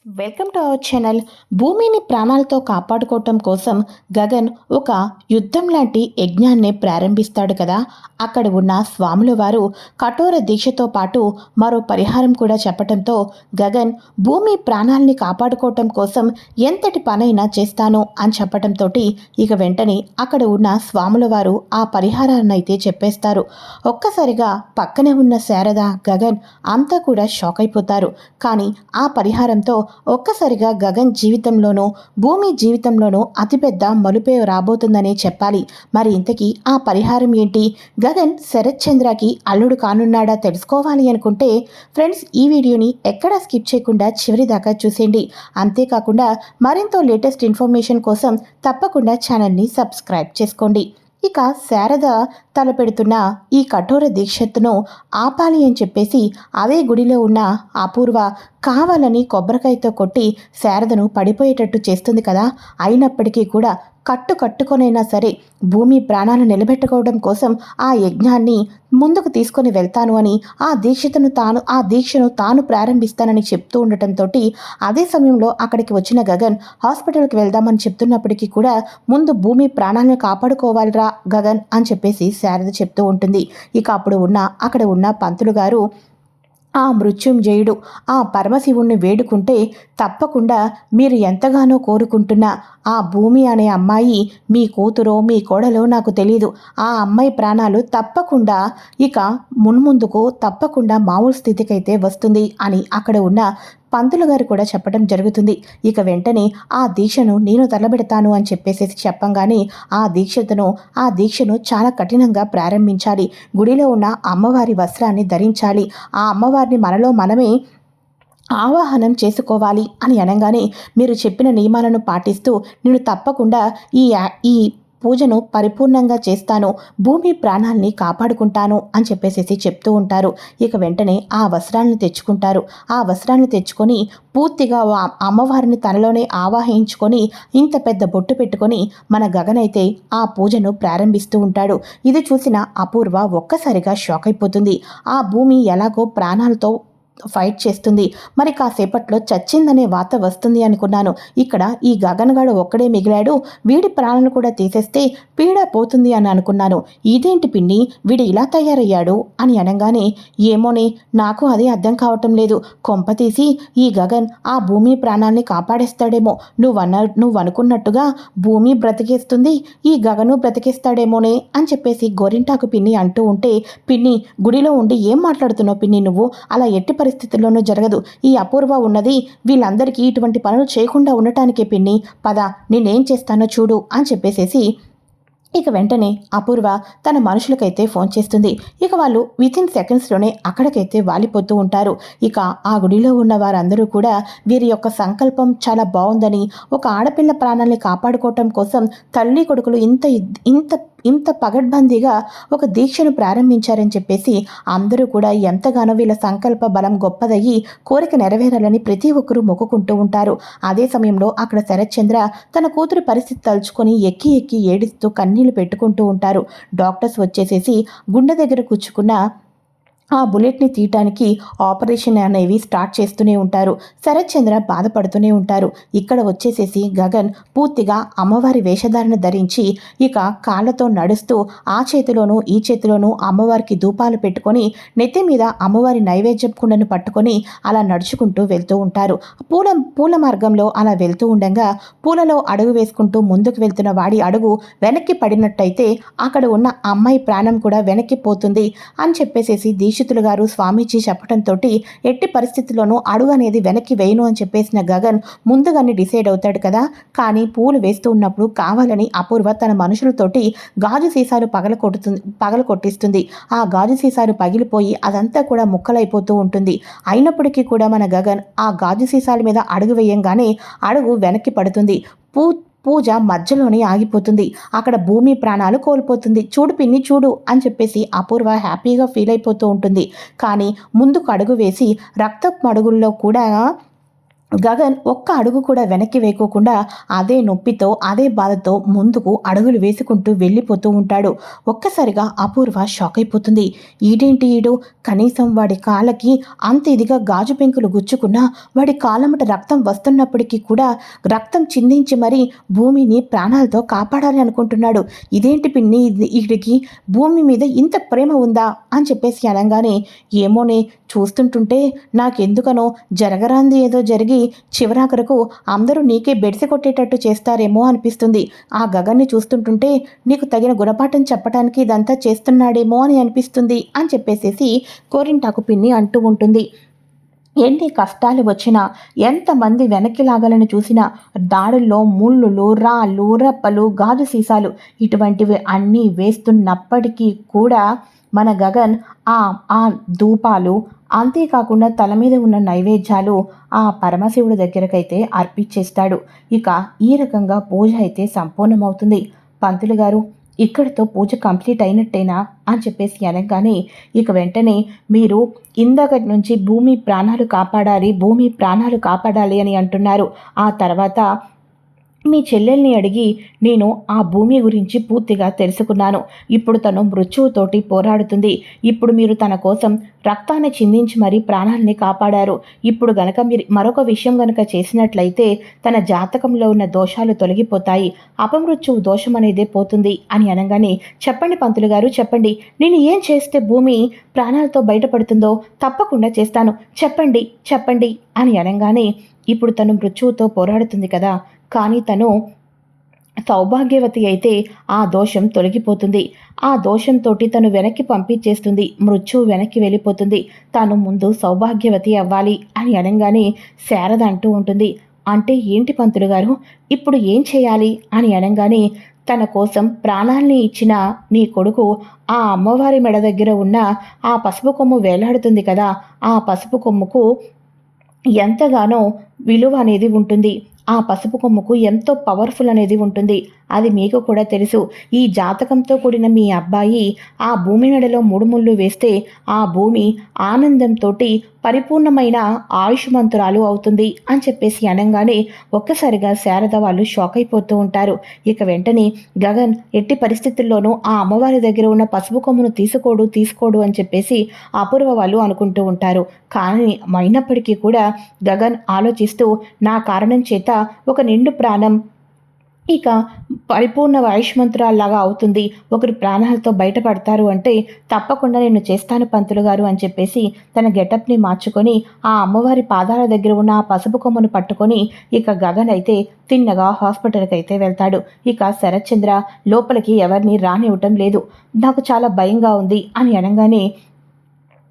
Welcome to our channel. భూమిని ప్రాణాలతో కాపాడుకోవటం కోసం గగన్ ఒక యుద్ధం లాంటి యజ్ఞాన్ని ప్రారంభిస్తాడు కదా. అక్కడ ఉన్న స్వాముల వారు కఠోర దీక్షతో పాటు మరో పరిహారం కూడా చెప్పటంతో గగన్ భూమి ప్రాణాలని కాపాడుకోవటం కోసం ఎంతటి పనైనా చేస్తాను అని చెప్పటంతో ఇక వెంటనే అక్కడ ఉన్న స్వాముల వారు ఆ పరిహారాన్ని అయితే చెప్పేస్తారు. ఒక్కసారిగా పక్కనే ఉన్న శారద గగన్ అంతా కూడా షాక్ అయిపోతారు. కానీ ఆ పరిహారంతో ఒక్కసారిగా గగన్ జీవితంలోనూ భూమి జీవితంలోనూ అతిపెద్ద మలుపే రాబోతుందనే చెప్పాలి. మరి ఇంతకీ ఆ పరిహారం ఏంటి? గగన్ శరత్ చంద్రకి అల్లుడు కానున్నాడా తెలుసుకోవాలి అనుకుంటే ఫ్రెండ్స్, ఈ వీడియోని ఎక్కడా స్కిప్ చేయకుండా చివరి దాకా చూసేయండి. అంతేకాకుండా మరింత లేటెస్ట్ ఇన్ఫర్మేషన్ కోసం తప్పకుండా ఛానల్ని సబ్స్క్రైబ్ చేసుకోండి. ఇక శారద తలపెడుతున్న ఈ కఠోర దీక్షను ఆపాలి అని చెప్పేసి అదే గుడిలో ఉన్న అపూర్వ కావాలని కొబ్బరికాయతో కొట్టి శారదను పడిపోయేటట్టు చేస్తుంది కదా. అయినప్పటికీ కూడా కట్టుకొనైనా సరే భూమి ప్రాణాలు నిలబెట్టుకోవడం కోసం ఆ యజ్ఞాన్ని ముందుకు తీసుకొని వెళ్తాను అని ఆ దీక్షను తాను ప్రారంభిస్తానని చెప్తూ ఉండటంతో అదే సమయంలో అక్కడికి వచ్చిన గగన్ హాస్పిటల్కి వెళ్దామని చెప్తున్నప్పటికీ కూడా ముందు భూమి ప్రాణాలను కాపాడుకోవాలిరా గగన్ అని చెప్పేసి శారద చెప్తూ ఉంటుంది. ఇక అక్కడ ఉన్న పంతులు గారు ఆ మృత్యుంజయుడు ఆ పరమశివుణ్ణి వేడుకుంటే తప్పకుండా మీరు ఎంతగానో కోరుకుంటున్న ఆ భూమి అనే అమ్మాయి మీ కూతురో మీ కోడలో నాకు తెలీదు, ఆ అమ్మాయి ప్రాణాలు తప్పకుండా ఇక మున్ముందుకు తప్పకుండా మామూలు స్థితికైతే వస్తుంది అని అక్కడ ఉన్న పంతులు గారు కూడా చెప్పడం జరుగుతుంది. ఇక వెంటనే ఆ దీక్షను నేను తలబెడతాను అని చెప్పేసి చెప్పంగానే ఆ దీక్షను చాలా కఠినంగా ప్రారంభించాలి. గుడిలో ఉన్న అమ్మవారి వస్త్రాన్ని ధరించాలి. ఆ అమ్మవారిని మనలో మనమే ఆవాహనం చేసుకోవాలి అని అనగానే మీరు చెప్పిన నియమాలను పాటిస్తూ నేను తప్పకుండా ఈ పూజను పరిపూర్ణంగా చేస్తాను, భూమి ప్రాణాలని కాపాడుకుంటాను అని చెప్పేసి చెప్తూ ఉంటారు. ఇక వెంటనే ఆ వస్త్రాలను తెచ్చుకుంటారు. ఆ వస్త్రాలను తెచ్చుకొని పూర్తిగా అమ్మవారిని తనలోనే ఆవాహించుకొని ఇంత పెద్ద బొట్టు పెట్టుకొని మన గగనైతే ఆ పూజను ప్రారంభిస్తూ ఉంటాడు. ఇది చూసిన అపూర్వ ఒక్కసారిగా షాక్ అయిపోతుంది. ఆ భూమి ఎలాగో ప్రాణాలతో ఫైట్ చేస్తుంది, మరి కాసేపట్లో చచ్చిందనే వార్త వస్తుంది అనుకున్నాను. ఇక్కడ ఈ గగన్గాడు ఒక్కడే మిగిలాడు, వీడి ప్రాణాలను కూడా తీసేస్తే పీడ పోతుంది అని అనుకున్నాను. ఇదేంటి పిన్ని వీడు ఇలా తయారయ్యాడు అని అనగానే ఏమోనే నాకు అది అర్థం కావటం లేదు. కొంపతీసి ఈ గగన్ ఆ భూమి ప్రాణాల్ని కాపాడేస్తాడేమో, నువ్వు అనుకున్నట్టుగా భూమి బ్రతికేస్తుంది, ఈ గగను బ్రతికేస్తాడేమోనే అని చెప్పేసి గోరింటాకు పిన్ని అంటూ ఉంటే, పిన్ని గుడిలో ఉండి ఏం మాట్లాడుతున్నావు పిన్ని, నువ్వు అలా ఎట్టి పరిస్థితుల్లోనూ జరగదు. ఈ అపూర్వ ఉన్నది వీళ్ళందరికీ ఇటువంటి పనులు చేయకుండా ఉండటానికే పిన్ని, పద నేనేం చేస్తానో చూడు అని చెప్పేసేసి ఇక వెంటనే అపూర్వ తన మనుషులకైతే ఫోన్ చేస్తుంది. ఇక వాళ్ళు వితిన్ సెకండ్స్లోనే అక్కడికైతే వాలిపోతూ ఉంటారు. ఇక ఆ గుడిలో ఉన్న వారందరూ కూడా వీరి యొక్క సంకల్పం చాలా బాగుందని, ఒక ఆడపిల్ల ప్రాణాన్ని కాపాడుకోవటం కోసం తల్లి కొడుకులు ఇంత పగడ్బందీగా ఒక దీక్షను ప్రారంభించారని చెప్పేసి అందరూ కూడా ఎంతగానో వీళ్ళ సంకల్ప బలం గొప్పదయ్యి కోరిక నెరవేరాలని ప్రతి ఒక్కరూ మొక్కుకుంటూ ఉంటారు. అదే సమయంలో అక్కడ శరత్చంద్ర తన కూతురు పరిస్థితి తలుచుకొని ఎక్కి ఏడుస్తూ కన్నీళ్లు పెట్టుకుంటూ ఉంటారు. డాక్టర్స్ వచ్చేసేసి గుండె దగ్గర కూర్చుకున్న ఆ బుల్లెట్ని తీయటానికి ఆపరేషన్ అనేవి స్టార్ట్ చేస్తూనే ఉంటారు. శరత్చంద్ర బాధపడుతూనే ఉంటారు. ఇక్కడ వచ్చేసేసి గగన్ పూర్తిగా అమ్మవారి వేషధారణ ధరించి ఇక కాళ్ళతో నడుస్తూ ఆ చేతిలోనూ ఈ చేతిలోనూ అమ్మవారికి ధూపాలు పెట్టుకొని నెత్తి మీద అమ్మవారి నైవేద్యం కుండను పట్టుకొని అలా నడుచుకుంటూ వెళ్తూ ఉంటారు. పూల మార్గంలో అలా వెళ్తూ ఉండగా పూలలో అడుగు వేసుకుంటూ ముందుకు వెళ్తున్న వాడి అడుగు వెనక్కి పడినట్టయితే అక్కడ ఉన్న అమ్మాయి ప్రాణం కూడా వెనక్కి పోతుంది అని చెప్పేసేసి దీక్షితులు గారు స్వామీజీ చెప్పడంతో ఎట్టి పరిస్థితుల్లోనూ అడుగు అనేది వెనక్కి వేయను అని చెప్పేసిన గగన్ ముందుగానే డిసైడ్ అవుతాడు కదా. కానీ పూలు వేస్తూ ఉన్నప్పుడు కావాలని అపూర్వ తన మనుషులతోటి గాజు సీసాలు పగలకొట్టిస్తుంది. ఆ గాజు సీసాలు పగిలిపోయి అదంతా కూడా ముక్కలైపోతూ ఉంటుంది. అయినప్పటికీ కూడా మన గగన్ ఆ గాజు సీసాల మీద అడుగు వేయంగానే అడుగు వెనక్కి పడుతుంది. పూజ మధ్యలోనే ఆగిపోతుంది. అక్కడ భూమి ప్రాణాలు కోల్పోతుంది. చూడు పిన్ని చూడు అని చెప్పేసి అపూర్వ హ్యాపీగా ఫీల్ అయిపోతూ ఉంటుంది. కానీ ముందుకు అడుగు వేసి రక్తపు మడుగుల్లో కూడా గగన్ ఒక్క అడుగు కూడా వెనక్కి వేయకోకుండా అదే నొప్పితో అదే బాధతో ముందుకు అడుగులు వేసుకుంటూ వెళ్ళిపోతూ ఉంటాడు. ఒక్కసారిగా అపూర్వ షాక్ అయిపోతుంది. ఈడేంటి ఈడు కనీసం వాడి కాళ్ళకి అంత ఇదిగా గాజు పెంకులు గుచ్చుకున్నా వాడి కాళ్ళమట రక్తం వస్తున్నప్పటికీ కూడా రక్తం చిందించి మరీ భూమిని ప్రాణాలతో కాపాడాలి అనుకుంటున్నాడు. ఇదేంటి పిన్ని, వీడికి భూమి మీద ఇంత ప్రేమ ఉందా అని చెప్పేసి అనగానే, ఏమోనే చూస్తుంటుంటే నాకెందుకనో జరగరాంది ఏదో జరిగి చివరాఖరకు అందరూ నీకే బెడిసి కొట్టేటట్టు చేస్తారేమో అనిపిస్తుంది. ఆ గగన్ని చూస్తుంటుంటే నీకు తగిన గుణపాఠం చెప్పడానికి ఇదంతా చేస్తున్నాడేమో అని అనిపిస్తుంది అని చెప్పేసేసి గోరింటాకు పిన్ని అంటూ ఉంటుంది. ఎన్ని కష్టాలు వచ్చినా, ఎంతమంది వెనక్కి లాగాలని చూసినా దాడుల్లో ముళ్ళులు, రాళ్ళు, రప్పలు, గాజు సీసాలు ఇటువంటివి అన్నీ వేస్తున్నప్పటికీ కూడా మన గగన్ ఆ ఆ ధూపాలు, అంతేకాకుండా తల మీద ఉన్న నైవేద్యాలు ఆ పరమశివుడి దగ్గరకైతే అర్పించేస్తాడు. ఇక ఈ రకంగా పూజ అయితే సంపూర్ణమవుతుంది. పంతులు గారు, ఇక్కడితో పూజ కంప్లీట్ అయినట్టేనా అని చెప్పేసి అనగానే, ఇక వెంటనే మీరు ఇందాకటి నుంచి భూమి ప్రాణాలు కాపాడాలి, భూమి ప్రాణాలు కాపాడాలి అని అంటున్నారు. ఆ తర్వాత మీ చెల్లెల్ని అడిగి నేను ఆ భూమి గురించి పూర్తిగా తెలుసుకున్నాను. ఇప్పుడు తను మృత్యువుతోటి పోరాడుతుంది. ఇప్పుడు మీరు తన కోసం రక్తాన్ని చిందించి మరీ ప్రాణాలని కాపాడారు. ఇప్పుడు గనక మీరు మరొక విషయం గనక చేసినట్లయితే తన జాతకంలో ఉన్న దోషాలు తొలగిపోతాయి, అపమృత్యువు దోషం అనేదే పోతుంది అని అనగానే, చెప్పండి పంతులు గారు చెప్పండి, నేను ఏం చేస్తే భూమి ప్రాణాలతో బయటపడుతుందో తప్పకుండా చేస్తాను, చెప్పండి చెప్పండి అని అనగానే, ఇప్పుడు తను మృత్యువుతో పోరాడుతుంది కదా, కానీ తను సౌభాగ్యవతి అయితే ఆ దోషం తొలగిపోతుంది. ఆ దోషంతో తను వెనక్కి పంపించేస్తుంది, మృత్యువు వెనక్కి వెళ్ళిపోతుంది. తాను ముందు సౌభాగ్యవతి అవ్వాలి అని అనగానే శారద అంటూ ఉంటుంది, అంటే ఏంటి పంతులు గారు, ఇప్పుడు ఏం చేయాలి అని అనగానే, తన కోసం ప్రాణాల్ని ఇచ్చిన నీ కొడుకు ఆ అమ్మవారి మెడ దగ్గర ఉన్న ఆ పసుపు కొమ్ము వేలాడుతుంది కదా, ఆ పసుపు కొమ్ముకు ఎంతగానో విలువ అనేది ఉంటుంది. ఆ పసుపు కొమ్ముకు ఎంతో పవర్ఫుల్ అనేది ఉంటుంది. అది మీకు కూడా తెలుసు. ఈ జాతకంతో కూడిన మీ అబ్బాయి ఆ భూమి మెడలో 3 ముళ్ళు వేస్తే ఆ భూమి ఆనందంతో పరిపూర్ణమైన ఆయుష్మంతురాలు అవుతుంది అని చెప్పేసి అనగానే ఒక్కసారిగా శారద వాళ్ళు షాక్ అయిపోతూ ఉంటారు. ఇక వెంటనే గగన్ ఎట్టి పరిస్థితుల్లోనూ ఆ అమ్మవారి దగ్గర ఉన్న పసుపు కొమ్మును తీసుకోడు అని చెప్పేసి అపూర్వ వాళ్ళు అనుకుంటూ ఉంటారు. కానీ అయినప్పటికీ కూడా గగన్ ఆలోచిస్తూ, నా కారణం చేత ఒక నిండు ప్రాణం ఇక పరిపూర్ణ ఆయుష్మంతురాల్లాగా అవుతుంది, ఒకరి ప్రాణాలతో బయటపడతారు అంటే తప్పకుండా నేను చేస్తాను పంతులు గారు అని చెప్పేసి తన గెటప్ని మార్చుకొని ఆ అమ్మవారి పాదాల దగ్గర ఉన్న ఆ పసుపు కొమ్మను పట్టుకొని ఇక గగన్ అయితే తిన్నగా హాస్పిటల్కి అయితే వెళ్తాడు. ఇక శరత్చంద్ర లోపలికి ఎవరిని రానివ్వటం లేదు, నాకు చాలా భయంగా ఉంది అని అనగానే,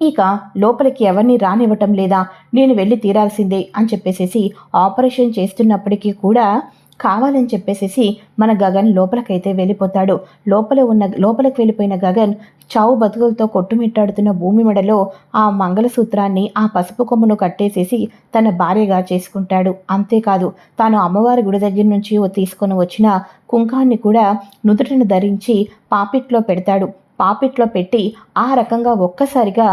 ఇక లోపలికి ఎవరిని రానివ్వటం లేదా, నేను వెళ్ళి తీరాల్సిందే అని చెప్పేసేసి ఆపరేషన్ చేస్తున్నప్పటికీ కూడా కావాలని చెప్పేసేసి మన గగన్ లోపలికైతే వెళ్ళిపోతాడు. లోపలికి వెళ్ళిపోయిన గగన్ చావు బతుకులతో కొట్టుమిట్టాడుతున్న భూమి మెడలో ఆ మంగళసూత్రాన్ని, ఆ పసుపు కొమ్మును కట్టేసేసి తన భార్యగా చేసుకుంటాడు. అంతేకాదు, తాను అమ్మవారి గుడి దగ్గర నుంచి తీసుకొని వచ్చిన కుంకాన్ని కూడా నుదుటిని ధరించి పాపిట్లో పెడతాడు. పాపిట్లో పెట్టి ఆ రకంగా ఒక్కసారిగా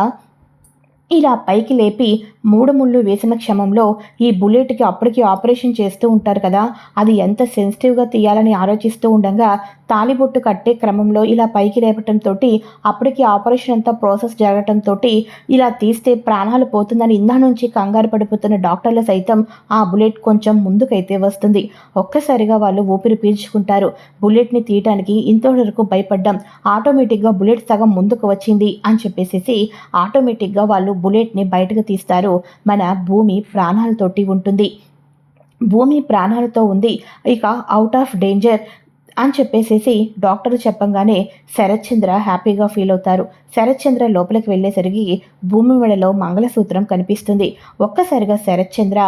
ఇలా పైకి లేపి 3 ముళ్ళు వేసిన క్షమంలో ఈ బుల్లెట్కి అప్పటికి ఆపరేషన్ చేస్తూ ఉంటారు కదా, అది ఎంత సెన్సిటివ్గా తీయాలని ఆలోచిస్తూ ఉండగా తాలిబొట్టు కట్టే క్రమంలో ఇలా పైకి లేపటంతో అప్పటికి ఆపరేషన్ అంతా ప్రాసెస్ జరగటంతో ఇలా తీస్తే ప్రాణాలు పోతుందని ఇందా నుంచి కంగారు పడిపోతున్న డాక్టర్లు సైతం ఆ బుల్లెట్ కొంచెం ముందుకైతే వస్తుంది. ఒక్కసారిగా వాళ్ళు ఊపిరి పీల్చుకుంటారు. బుల్లెట్ని తీయటానికి ఇంతవరకు భయపడ్డాం, ఆటోమేటిక్గా బుల్లెట్ సగం ముందుకు వచ్చింది అని చెప్పేసి ఆటోమేటిక్గా వాళ్ళు బుల్లెట్ని బయటకు తీస్తారు. మన భూమి ప్రాణాలతోటి ఉంటుంది, భూమి ప్రాణాలతో ఉంది, ఇక అవుట్ ఆఫ్ డేంజర్ అని చెప్పేసేసి డాక్టర్ చెప్పంగానే శరత్చంద్ర హ్యాపీగా ఫీల్ అవుతారు. శరత్చంద్ర లోపలికి వెళ్ళేసరికి భూమి మెడలో మంగళసూత్రం కనిపిస్తుంది. ఒక్కసారిగా శరత్చంద్ర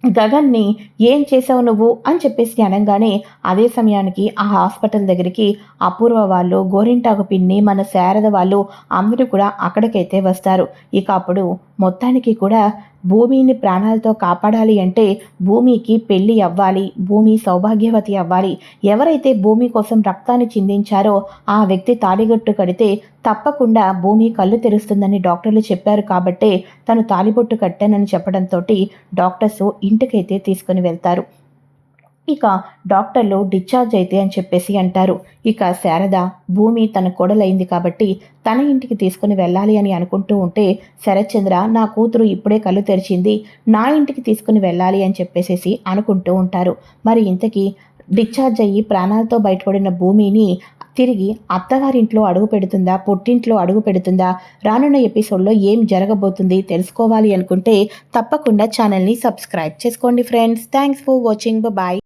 గగన్ని ఏం చేసావు నువ్వు అని చెప్పేసి అనగానే అదే సమయానికి ఆ హాస్పిటల్ దగ్గరికి అపూర్వ వాళ్ళు, గోరింటాకు పిన్ని, మన శారద వాళ్ళు అందరూ కూడా అక్కడికైతే వస్తారు. ఇక అప్పుడు మొత్తానికి కూడా భూమిని ప్రాణాలతో కాపాడాలి అంటే భూమికి పెళ్ళి అవ్వాలి, భూమి సౌభాగ్యవతి అవ్వాలి. ఎవరైతే భూమి కోసం రక్తాన్ని చిందించారో ఆ వ్యక్తి తాళిగట్టు కడితే తప్పకుండా భూమి కళ్ళు తెరుస్తుందని డాక్టర్లు చెప్పారు కాబట్టే తను తాళిబొట్టు కట్టానని చెప్పడంతో డాక్టర్స్ ఇంటికైతే తీసుకుని వెళ్తారు. ఇక డాక్టర్లు డిశ్చార్జ్ అయితే అని చెప్పేసి అంటారు. ఇక శారద భూమి తన కోడలైంది కాబట్టి తన ఇంటికి తీసుకుని వెళ్ళాలి అని అనుకుంటూ ఉంటే శరత్చంద్ర నా కూతురు ఇప్పుడే కళ్ళు తెరిచింది, నా ఇంటికి తీసుకుని వెళ్ళాలి అని చెప్పేసేసి అనుకుంటూ ఉంటారు. మరి ఇంతకీ డిశ్చార్జ్ అయ్యి ప్రాణాలతో బయటపడిన భూమిని తిరిగి అత్తవారింట్లో అడుగు పెడుతుందా, పుట్టింట్లో అడుగు పెడుతుందా, రానున్న ఎపిసోడ్లో ఏం జరగబోతుంది తెలుసుకోవాలి అనుకుంటే తప్పకుండా ఛానల్ని సబ్స్క్రైబ్ చేసుకోండి friends. Thanks for watching. Bye.